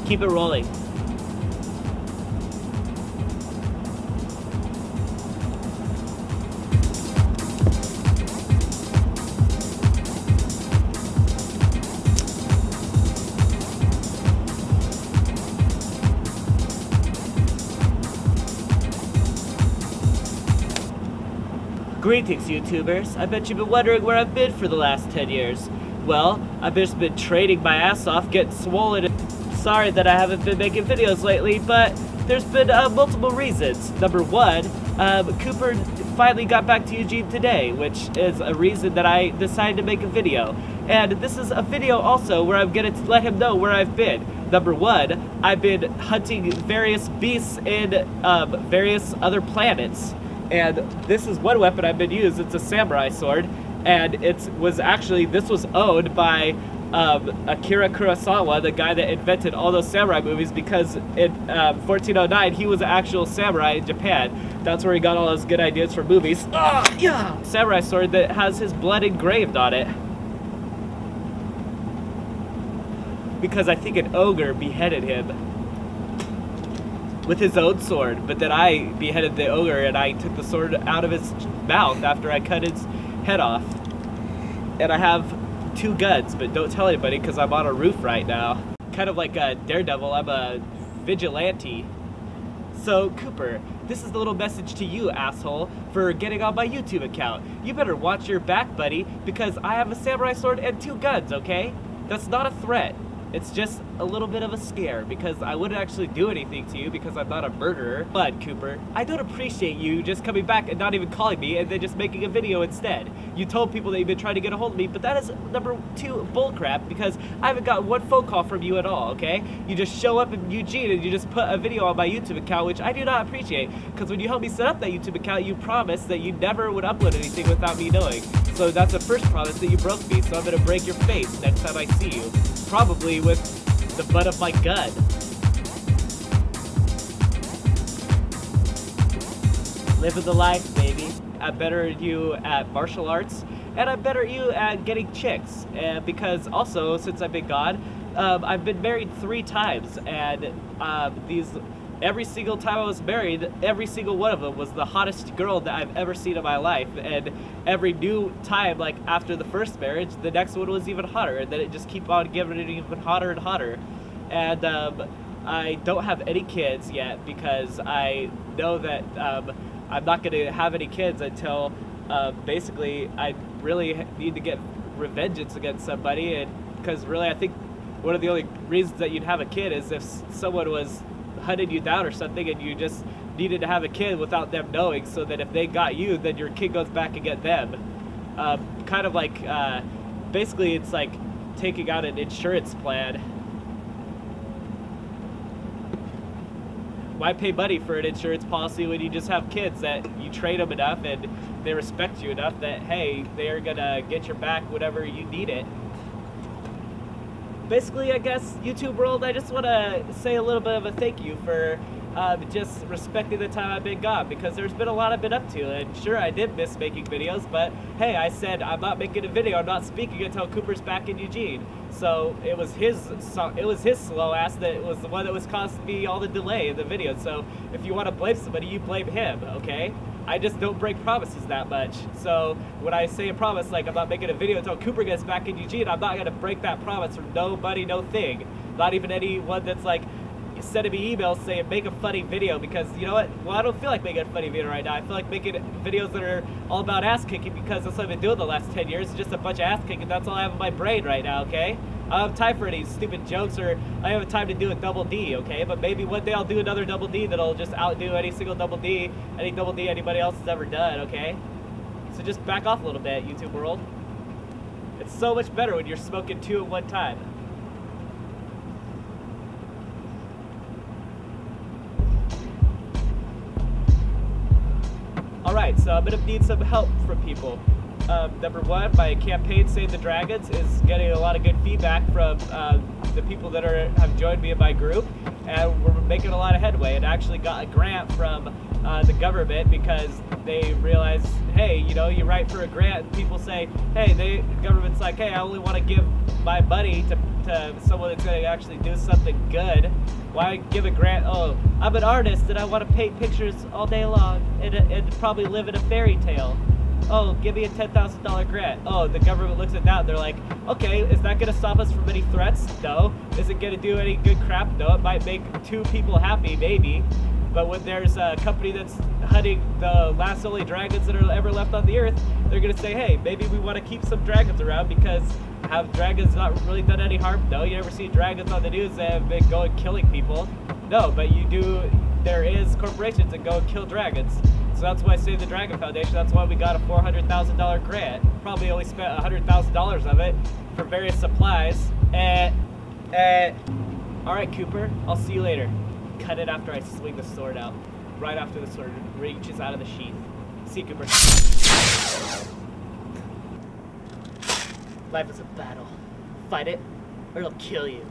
Keep it rolling. Greetings, YouTubers. I bet you've been wondering where I've been for the last 10 years. Well, I've just been training my ass off, getting swollen. Sorry that I haven't been making videos lately, but there's been multiple reasons. Number one, Cooper finally got back to Eugene today, which is a reason that I decided to make a video. And this is a video also where I'm gonna let him know where I've been. Number one, I've been hunting various beasts in various other planets. And this is one weapon I've been using. It's a samurai sword, and this was owned by Akira Kurosawa, the guy that invented all those samurai movies, because in 1409 he was an actual samurai in Japan. That's where he got all those good ideas for movies. Yeah! Samurai sword that has his blood engraved on it. Because I think an ogre beheaded him with his own sword, but then I beheaded the ogre and I took the sword out of his mouth after I cut his head off. And I have 2 guns, but don't tell anybody because I'm on a roof right now. Kind of like a Daredevil, I'm a vigilante. So, Cooper, this is the little message to you, asshole, for getting on my YouTube account. You better watch your back, buddy, because I have a samurai sword and 2 guns, okay? That's not a threat. It's just a little bit of a scare, because I wouldn't actually do anything to you because I'm not a murderer. But, Cooper, I don't appreciate you just coming back and not even calling me and then just making a video instead. You told people that you've been trying to get a hold of me, but that is number 2 bullcrap, because I haven't got one phone call from you at all, okay? You just show up in Eugene and you just put a video on my YouTube account, which I do not appreciate, because when you helped me set up that YouTube account, you promised that you never would upload anything without me knowing. So that's the first promise that you broke me, so I'm gonna break your face next time I see you. Probably with the butt of my gun. Living the life, baby. I'm better at you at martial arts, and I'm better at you at getting chicks. Because also, since I've been gone, I've been married 3 times, and every single time I was married, every single one of them was the hottest girl that I've ever seen in my life. And every new time, like after the first marriage, the next one was even hotter. And then it just keep on giving it even hotter and hotter. And I don't have any kids yet because I know that I'm not going to have any kids until basically I really need to get revengeance against somebody. And because really I think one of the only reasons that you'd have a kid is if someone was hunted you down or something and you just needed to have a kid without them knowing, so that if they got you, then your kid goes back and get them. Kind of like, basically it's like taking out an insurance plan. Why pay money for an insurance policy when you just have kids that you train them enough and they respect you enough that, hey, they're gonna get your back whenever you need it. Basically, I guess, YouTube world, I just want to say a little bit of a thank you for just respecting the time I've been gone, because there's been a lot I've been up to, and sure, I did miss making videos, but hey, I said I'm not making a video, I'm not speaking until Cooper's back in Eugene. So it was his slow ass that was the one that was causing me all the delay in the video. So if you want to blame somebody, you blame him, okay? I just don't break promises that much. So when I say a promise, like I'm not making a video until Cooper gets back in Eugene, I'm not going to break that promise from nobody, no thing. Not even anyone that's like sending me emails saying make a funny video, because you know what? Well, I don't feel like making a funny video right now. I feel like making videos that are all about ass kicking, because that's what I've been doing the last 10 years. It's just a bunch of ass kicking. That's all I have in my brain right now, okay? I don't have time for any stupid jokes, or I don't have time to do a double D, okay? But maybe one day I'll do another double D that'll just outdo any single double D anybody else has ever done, okay? So just back off a little bit, YouTube world. It's so much better when you're smoking 2 at one time. Alright, so I'm gonna need some help from people. Number 1, my campaign Save the Dragons is getting a lot of good feedback from the people that have joined me in my group, and we're making a lot of headway, and actually got a grant from the government, because they realize, hey, you know, you write for a grant and people say, hey, the government's like, hey, I only want to give my money to to someone that's going to actually do something good. Why give a grant? Oh, I'm an artist and I want to paint pictures all day long and probably live in a fairy tale. Oh, give me a $10,000 grant. Oh, the government looks at that and they're like, okay, is that going to stop us from any threats? No. Is it going to do any good crap? No. It might make 2 people happy, maybe. But when there's a company that's hunting the last only dragons that are ever left on the earth, they're going to say, hey, maybe we want to keep some dragons around because have dragons not really done any harm? No, you never see dragons on the news that have been going killing people. No, but you do, there is corporations that go and kill dragons. So that's why I Save the Dragon Foundation, that's why we got a $400,000 grant. Probably only spent $100,000 of it for various supplies. Alright, Cooper, I'll see you later. Cut it after I swing the sword out. Right after the sword reaches out of the sheath. See you, Cooper. Life is a battle. Fight it, or it'll kill you.